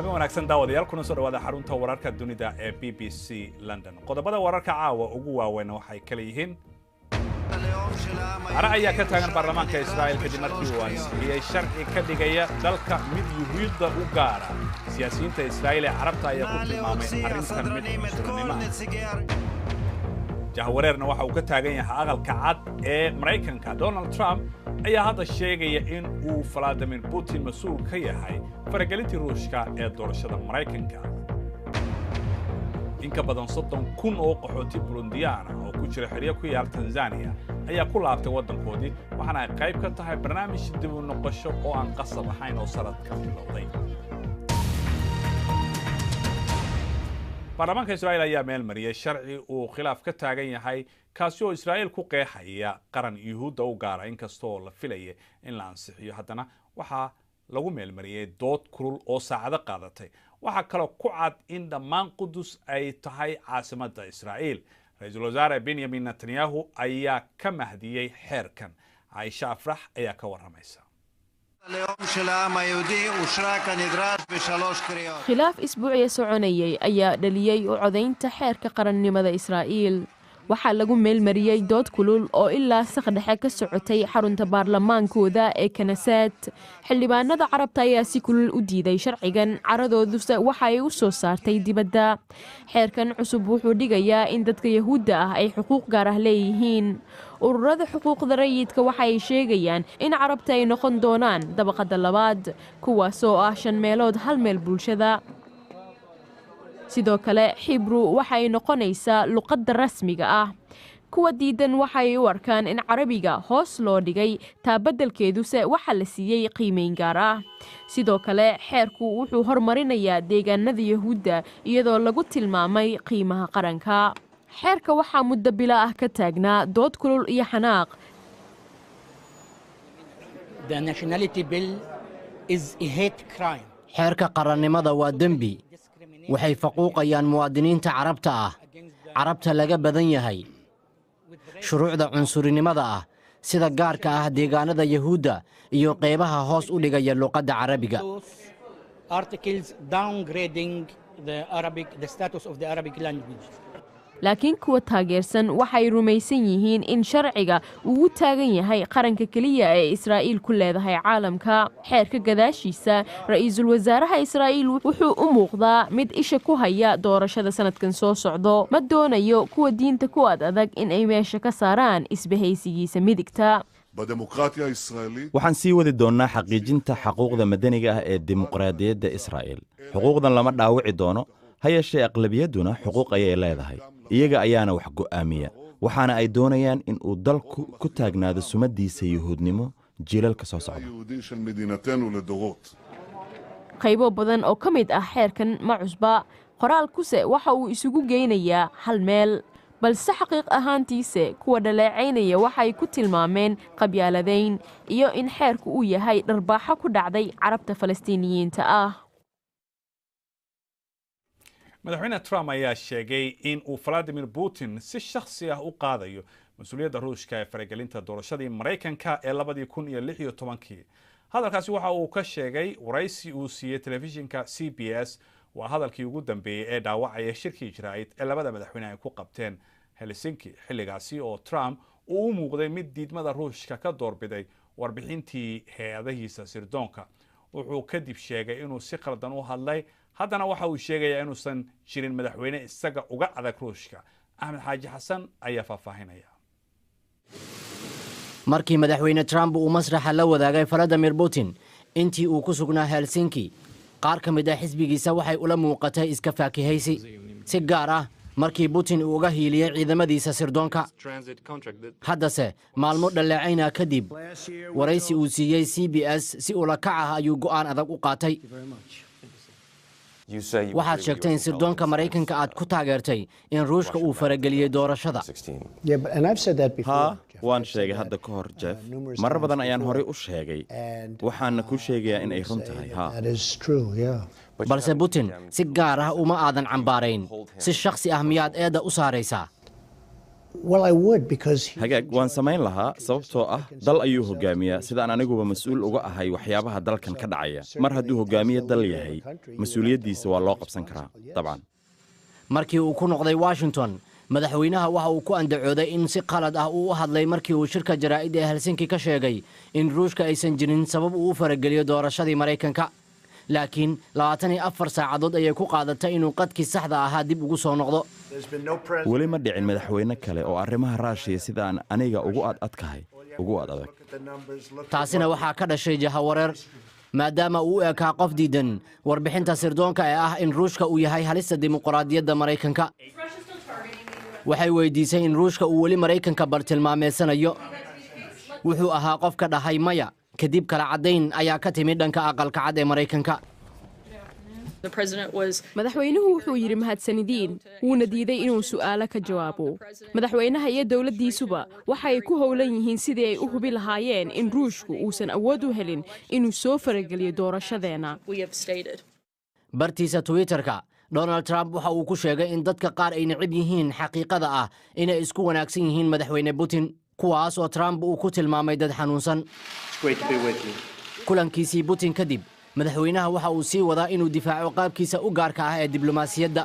wanaagsan daawadayaal kuna soo dhawaada xarunta wararka dunida ee BBC London. Qodobada wararka caawa ugu waaweyn waxay kala yihiin Ara ayaa ka taagan baarlamaanka Israa'iil kadib markii uu ansixiyay sharci ka dhigaya dalka mid yuhuudda u gaara. Siyaasiyiinta Israa'iil ee Carabta ayaa ku tilmaamay arrintan mid muslimiinimo. Jahwareerna waxa uu ka taagan yahay aqalka cad ee Mareykanka. Donald Trump ayaa hadda sheegaya in uu Vladimir Putin mas'uul ka yahay faragelintii Ruushka ee doorashada Mareykanka. In ka badan 30,000 oo qaxooti Burundiyaana oo ku jira xiriir ku yaal Tanzania ayaa ku laabtay wadankoodii waxaana ay qayb ka tahay barnaamij dib u noqosho oo aan qasab ahayn oo sanadka bilowday. baarlamaanka Israa'iil ayaa meel mariyay sharci uu khilaaf ka taagan yahay kaasi oo Israa'iil ku qeexaya qaran yuhuudda u gaara inkastoo la filayay in la ansixiyo haddana waxaa lagu meel mariyay dood kulul oo saacado qaadatay waxa kale ku cad in dhammaan Qudus ay tahay caasimadda Israa'iil. Ra'iisul Wasaare Benjamin Netanyahu ayaa ka mahdiyay xeerkan. Aisha Afrax ayaa ka waramaysa. khilaaf isbuuciya soconayay ayaa dhaliyay u codaynta xeerka qarannimada Israa'iil. waxaa lagu meelmariyay dood kulul oo ilaa saqdhexe ka socotay xarunta baarlamaankooda ee Knesset. xildhibaanada Carabta ayaa si kulul u diiday sharcigan, caradooduse waxa ay u soo saartay dibadda. xeerkan cusub wuxuu dhigayaa in dadka Yahuudda ah ay xuquuq gaar ah leeyihiin. ururada xuquuqda rayidka waxa ay sheegayaan in Carabta ay noqon doonaan dabaqada labaad, kuwaasoo ah 1/5 meel bulshada. sidoo kale Xibru waxa ay noqonaysaa luqadda rasmiga ah. kuwa diidan waxa ay u arkaan in Carabiga hoos loo dhigay, taa beddelkeeduse waxa la siiyey qiimeyn gaar ah. sidoo kale xeerku wuxuu hormarinayaa deegaanada Yahuudda iyadoo lagu tilmaamay qiimaha qaranka. xeerka waxaa muddo bila ah ka taagnaa dood kulul iyo xanaaq. xeerka qarannimada waa dembi. waxay faquuqayaan muwaadiniinta Carabta ah. Carabta laga badan yahay. shuruucda cunsurinimada ah sida gaarka ah deegaanada Yahuudda iyo qeybaha hoos u dhigaya luqadda Carabiga. laakiin kuwa taageersan waxay rumaysan yihiin in sharciga uu u taagan yahay qaranka kaliya ee Israa'iil ku leedahay caalamka. xeerka gadaashiisa ra'iisul wasaaraha Israa'iil wuxuu u muuqdaa mid isha ku haya doorashada sanadkan soo socdo. ma doonayo kuwa diinta ku adag in ay meesha ka saaraan isbahaysigiisa midigta. waxaan sii wadi doonnaa xaqiijinta xuquuqda madaniga ah ee dimuqraadiyadda Israa'iil. xuquuqdan lama dhaawici doono, ha yeeshee aqlabiyadduna xuquuq ayay leedahay. iyaga ayaana wax go'aamiya, waxaana ay doonayaan in uu dalku ku taagnaado sumaddiisa yuhuudnimo jiilalka soo socda. qaybo badan oo ka mid ah xeerkan ma cusba. qoraalkuse waxa uu isugu geynayaa hal meel, balse xaqiiq ahaantiise kuwa dhaleecaynaya waxay ku tilmaameen qabyaaladayn iyo in xeerku uu yahay dharbaaxo ku dhacday Carabta Falastiiniyiinta ah. madaxweyne Trump ayaa sheegay in uu Vladimir Putin si shakhsi ah u qaadayo mas'uuliyadda Ruushka ee faragelinta doorashadii Mareykanka ee 2016. hadalkaasi waxa uu ka sheegay waraysi uu siiyey telefishinka CBS. waa hadalkii ugu dambeeyay ee dhaawacaya shirkii Israa'iil ee labada madaxweyne ay ku qabteen Helsinki. xilligaasi oo Trump uu u muuqday mid diidmada Ruushka ka doorbiday warbixintii hay'adahiisa sirdoonka. wuxuu kadib sheegay inuu si qaldan u hadlay. haddana waxa uu sheegayaa inuusan jirin madaxweyne isaga uga adag Ruushka. Axmed Xaaji Xasan ayaa faahfaahinaya. markii madaxweyne Trump uu masraxa la wadaagay Vladimir Putin intii uu ku sugnaa Helsinki, qaar ka mid ah xisbigiisa waxay ula muuqatay iska faakihaysi. si gaar ah markii Putin uu uga hiiliyay ciidamadiisa sirdoonka. haddase maalmo dhaleecayna kadib waraysi uu siiyey CBS si ula kac ah ayuu go'aan adag u qaatay. waxaad sheegtay in sirdoonka Mareykanka aad ku taageertay in Ruushka uu farageliyay doorashada. waan sheegay hadda ka hor jeff marar badan ayaan horay u sheegay waxaana kuu sheegayaa in ay run tahay haa balse putin si gaar ah uma aadan cambaarayn si shakhsi ah miyaad eedda u saaraysaa hagaag waan samayn lahaa sababtoo ah dal ayuu hogaamiyaa sidaan aniguba mas-uul uga ahay waxyaabaha dalkan ka dhacaya mar hadduu hogaamiye dal yahay mas-uuliyaddiisa waa loo qabsan karaa dabcan markii uu ku noqday washington madaxweynaha waxa uu ku andacooday in si qalad ah uu u hadlay markii uu shirka jaraa'id ee helsinki ka sheegay in ruushka aysan jirin sabab uu u farageliyo doorashadii maraykanka laakiin 24 saacadood ayay ku qaadatay inuu qadkii saxda ahaa dib ugu soo noqdo weli ma dhicin madaxweyne kale oo arrimaha raashiya sidaan aniga ugu adag taasina waxaa ka dhashay jahawareer maadaama uu ekaa qof diidan warbixinta sirdoonka ee ah in ruushka uu yahay halista dimuqraadiyadda maraykanka waxay weydiisay in ruushka uu weli maraykanka bartilmaameedsanayo wuxuu ahaa qof ka dhahay maya kadib kala caddayn ayaa ka timid dhanka aqalka cad ee maraykanka madaxweynuhu wuxuu yidhi mahadsanidiin wuuna diiday inuu su'aalo ka jawaabo madaxweynaha iyo dowladdiisuba waxay ku howlan yihiin sidii ay u hubi lahaayeen in ruushku uusan awood u helin inuu soo farageliyo doorashadeenna bartiisa twitterka donald trump waxa uu ku sheegay in dadka qaar ay necib yihiin xaqiiqada ah inay isku wanaagsan yihiin madaxweyne putin kuwaas oo trump uu ku tilmaamay dad xanuunsan kulankiisii putin kadib madaxweynaha waxa uu sii wadaa inuu difaaco qaabkiisa u gaarka ah ee diblomaasiyadda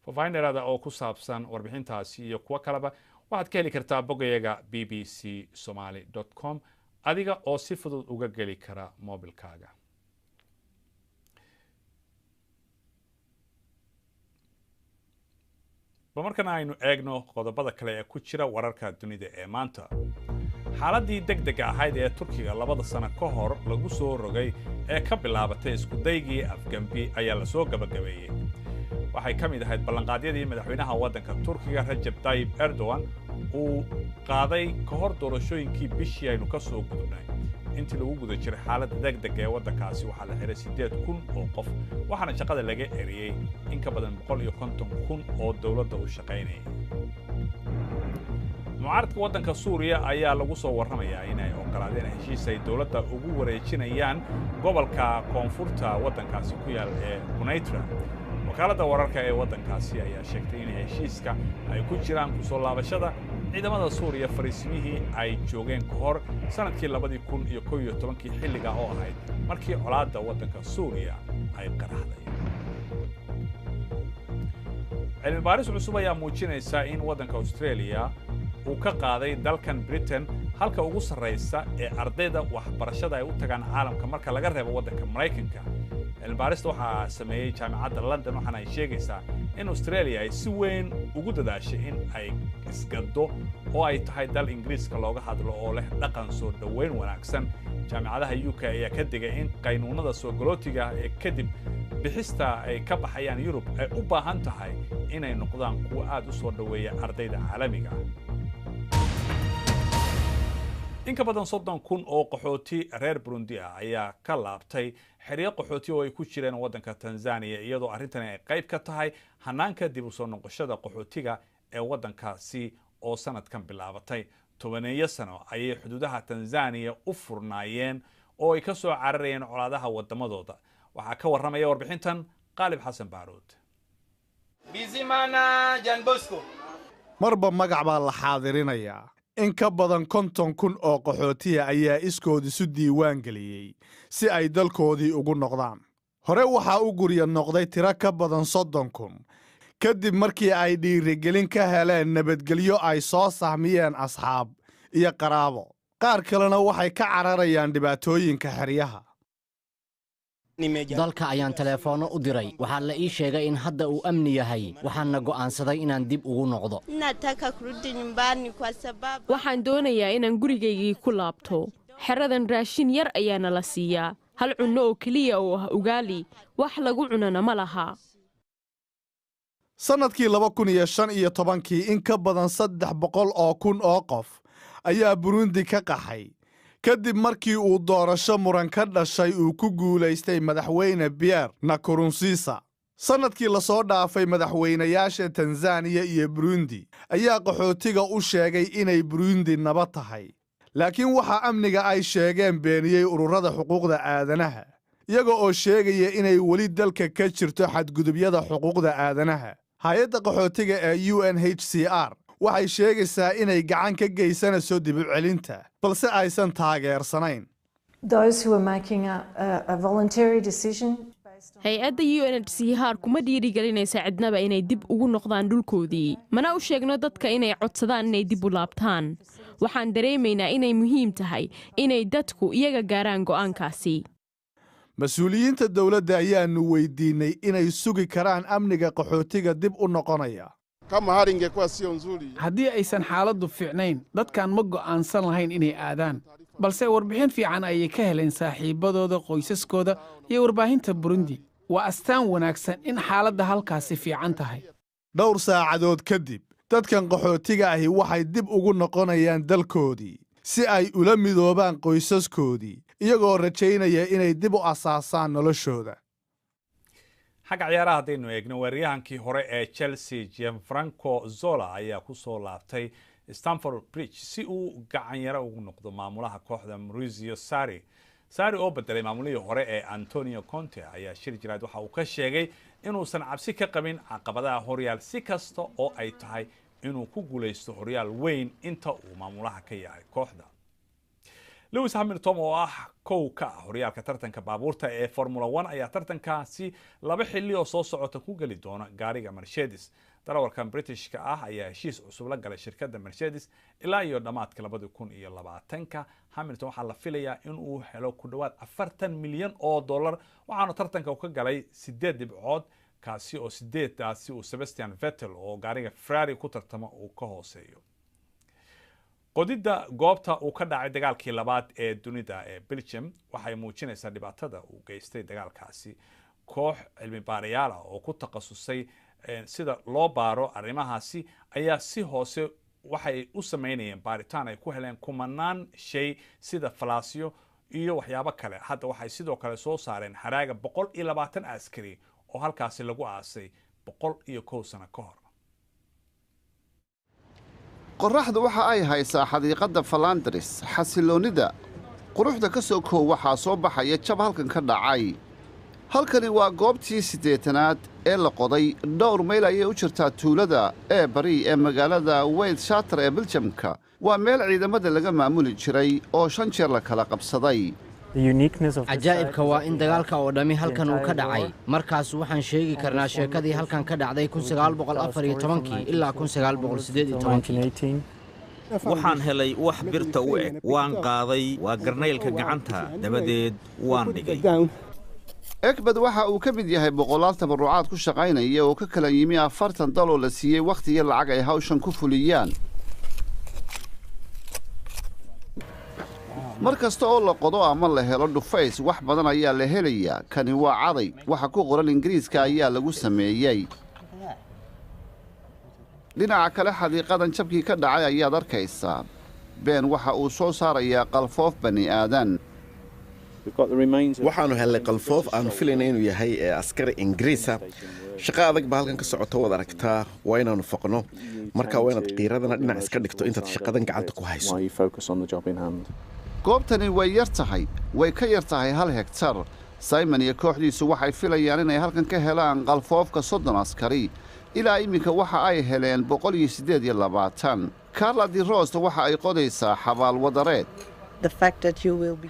faahfaahin dheeraada oo ku saabsan warbixintaasi iyo kuwo kaleba waxaad ka heli kartaa boggayaga bbcsomali.com adiga oo si fudud uga geli kara moobilkaaga markana aynu eegno qodobada kale ee ku jira wararka dunida ee maanta xaaladii degdega ahayd ee turkiga 2 sano ka hor lagu soo rogay ee ka bilaabatay iskudaygii afgambi ayaa la soo gabagabeeyey waxay ka mid ahayd ballanqaadyadii madaxweynaha waddanka turkiga Recep Tayyip Erdogan uu qaaday ka hor doorashooyinkii bishii aynu ka soo gudubnay intii lagu guda jiray xaaladda degdega ee waddankaasi waxaa la xiray 8,000 oo qof waxaana shaqada laga eriyey in ka badan 150,000 oo dowladda u shaqaynayay mucaaradka waddanka Suuriya ayaa lagu soo warramayaa inay ogolaadeen heshiis ay dowladda ugu wareejinayaan gobolka koonfurta waddankaasi ku yaal ee Quneitra wakaaladda wararka ee waddankaasi ayaa sheegtay in heshiiska ay ku jiraan ku soo laabashada ciidamada Suuriya fariisimihii ay joogeen ka hor sanadkii 2011 xilliga oo ahayd markii colaadda waddanka Suuriya ay qaraxday cilmi baaris cusub ayaa muujinaysa in waddanka Australia uu ka qaaday dalkan Britain halka ugu sarreysa ee ardayda waxbarashada ay u tagaan caalamka marka laga reebo waddanka Mareykanka cilmi-baarista waxaa sameeyey jaamacadda London waxaana ay sheegaysaa in Australia ay si weyn ugu dadaashay in ay isgado oo ay tahay dal Ingiriiska looga hadlo oo leh dhaqan soo dhaweyn wanaagsan jaamacadaha UK ayaa ka digay in qaynuunada soo galootiga ee kadib bixista ay ka baxayaan Yurub ay u baahan tahay inay noqdaan kuwa aad u soo dhaweeya ardayda caalamiga in ka badan 30,000 oo qaxooti reer Burundi ah ayaa ka laabtay xiriir qaxooti oo ay ku jireen waddanka Tanzania iyadoo arrintan ay qayb ka tahay hanaanka dib u soo noqoshada qaxootiga ee waddankaasi oo sanadkan bilaabatay 10 sano ayay xuduudaha Tanzania u furnaayeen oo ay ka soo cararayeen colaadaha wadamadooda waxaa ka warramaya warbixintan Qalib Xasan Baaruud Bizimana Jan Bosco marba magac baa la xaadirinayaa in ka badan 50,000 oo qaxootiya ayaa iskood isu diiwaan geliyey si ay dalkoodii ugu noqdaan hore waxaa u gurya noqday tiro ka badan 30,000 kadib markii ay dhiirigelin ka heleen nabadgelyo ay soo sahmiyeen asxaab iyo qaraabo qaar kalena waxay ka cararayaan dhibaatooyinka xeryaha dalka ayaan teleefoono u diray waxaa la ii sheegay in hadda uu amni yahay waxaana go'aansaday inaan dib ugu noqdo waxaan doonayaa inaan gurigaygii ku laabto xeradan raashin yar ayaana la siiyaa hal cunno oo keliya oo ah ugaali wax lagu cunana ma laha sanadkii 2015 in ka badan 300,000 oo qof ayaa Burundi ka qaxay kadib markii uu doorasho muran ka dhashay uu ku guulaystay madaxweyne Pierre Nkurunziza sannadkii la soo dhaafay madaxweynayaasha Tanzania iyo Burundi ayaa qaxootiga u sheegay inay Burundi nabad tahay laakiin waxa amniga ay sheegeen beeniyay ururada xuquuqda aadanaha iyaga oo sheegaya inay weli dalka ka jirto xadgudubyada xuquuqda aadanaha hay'adda qaxootiga ee UNHCR waxay sheegaysaa inay gacan ka geysanayso dib u celinta balse aysan taageersanayn hay-adda UNHCR kuma dhiirigelinaysa cidnaba inay dib ugu noqdaan dhulkoodii mana u sheegno dadka inay codsadaan inay dib u laabtaan waxaan dareemaynaa inay muhiim tahay inay dadku iyaga gaaraan go'aankaasi mas-uuliyiinta dowladda ayaanu weydiinay inay sugi karaan amniga qaxootiga dib u noqonaya haddii aysan xaaladdu fiicnayn dadkan ma go'aansan lahayn inay aadaan balse warbixin fiican ayay ka heleen saaxiibbadooda qoysaskooda iyo warbaahinta Burundi waa astaan wanaagsan in xaaladda halkaasi fiican tahay dhowr saacadood kadib dadkan qaxootiga ahi waxay dib ugu noqonayaan dalkoodii si ay ula midoobaan qoysaskoodii iyagoo rajaynaya inay dib u asaasaan noloshooda xagga ciyaaraha haddaynu eegno weeraryahankii hore ee Chelsea Gianfranco Zola ayaa ku soo laabtay Stamford Bridge si uu gacan yara ugu noqdo maamulaha kooxda Maurizio Sarri oo bedelay maamulihii hore ee Antonio Conte ayaa shir jiraad waxa uu ka sheegay inuusan cabsi ka qabin caqabadaha horyaal si kasta oo ay tahay inuu ku guuleysto horyaal weyn inta uu maamulaha ka yahay kooxda Lewis Hamilton oo ah kow ka horyaalka tartanka baabuurta ee Formula 1 ayaa tartankaasi laba xilli oo soo socota ku gali doona gaariga Mercedes darawalkan Britishka ah ayaa heshiis cusub la galay shirkadda Mercedes ilaa iyo dhamaadka 2020 Hamilton waxaa la filayaa in uu helo ku dhawaad $40 milyan waxaana tartanka ka galay 8 dhibcood kaasi oo 8daasi uu Sebastian Vettel oo gaariga Ferrari ku tartamo uu ka hooseeyo qodida goobta uu ka dhacay dagaalkii labaad ee dunida ee Belgium waxay muujinaysaa dhibaatada uu geystay dagaalkaasi koox cilmi baarayaal ah oo ku takhasusay sida loo baaro arrimahaasi ayaa si hoose waxay u sameynayeen baaritaan ay ku heleen kumanaan shay sida falaasyo iyo waxyaabo kale hadda waxay sidoo kale soo saareen haraaga 120 askari oo halkaasi lagu aasay 101 sano ka hor qorraxdu waxa ay haysaa xadiiqadda Flanders xasiloonida quruxda ka soo koow waxaa soo baxaya jab halkan ka dhacay halkani waa goobtii 8aad ee la qoday dhowr mayl ayay u jirtaa tuulada ee bari ee magaalada Wildshire ee Belgiumka waa meel ciidamada laga maamuli jiray oo 5 jeer la kala qabsaday cajaa'ibka waa in dagaalka oo dhammi halkan uu ka dhacay markaas waxaan sheegi karnaa sheekadii halkan ka dhacday 1914 ilaa 1918 waxaan helay wax birta u eg waan qaaday waa garnaylka gacanta dabadeed waan dhigay ekbad waxa uu ka mid yahay boqolaal tabarucaad ku shaqaynaya oo ka kala yimi 40 dal oo la siiyey waqti iyo lacag ay hawshan ku fuliyaan mar kasta oo la qodo ama la helo dhufays wax badan ayaa la helayaa kani waa caday waxa ku qoran ingiriiska ayaa lagu sameeyey dhinaca kale xadiiqadan jabkii ka dhacay ayaad arkaysaa been waxa uu soo saarayaa qalfoof bani aadan waxaanu helnay qalfoof aanu filayna inuu yahay askari ingiriisa shaqo adag baa halkan ka socota waad aragtaa waa inaanu foqno markaa waa inaad qiiradana dhinac iska dhigto intaad shaqadan gacanta ku hayso goobtani way yar tahay way ka yar tahay 1 hektar Simon iyo kooxdiisu waxay filayaan inay halkan ka helaan qalfoofka 30 askari ilaa iminka waxa ay heleen 128 Carla Di Rost waxa ay qodaysaa xabaal wadareed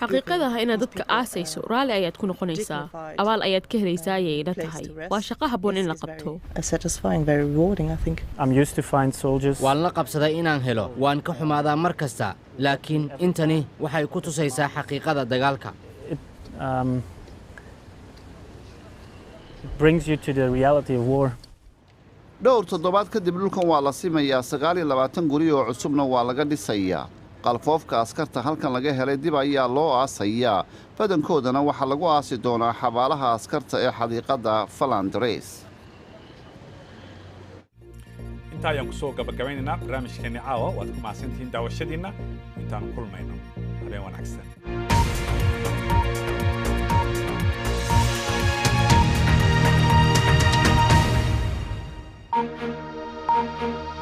xaqiiqada ah inaad dadka aasayso raali ayaad ku noqonaysaa abaal ayaad ka helaysaa ayay ila tahay waa shaqo habboon in la qabto waan la qabsaday inaan helo waan ka xumaadaa mar kasta laakiin intani waxay ku tusaysaa xaqiiqada dagaalka dhowr toddobaad kadib dhulkan waa la simayaa 29 guri oo cusubna waa laga dhisayaa qalfoofka askarta halkan laga helay dib ayaa loo aasayaa badankoodana waxaa lagu aasi doonaa xabaalaha askarta ee xadiiqadda Flanders inta ayaan kusoo gabagabaynaynaa barnaamijkeeni caawa waad ku mahadsantihiin daawashadiinna intaan kulmayno habeen wanaagsan Thank you.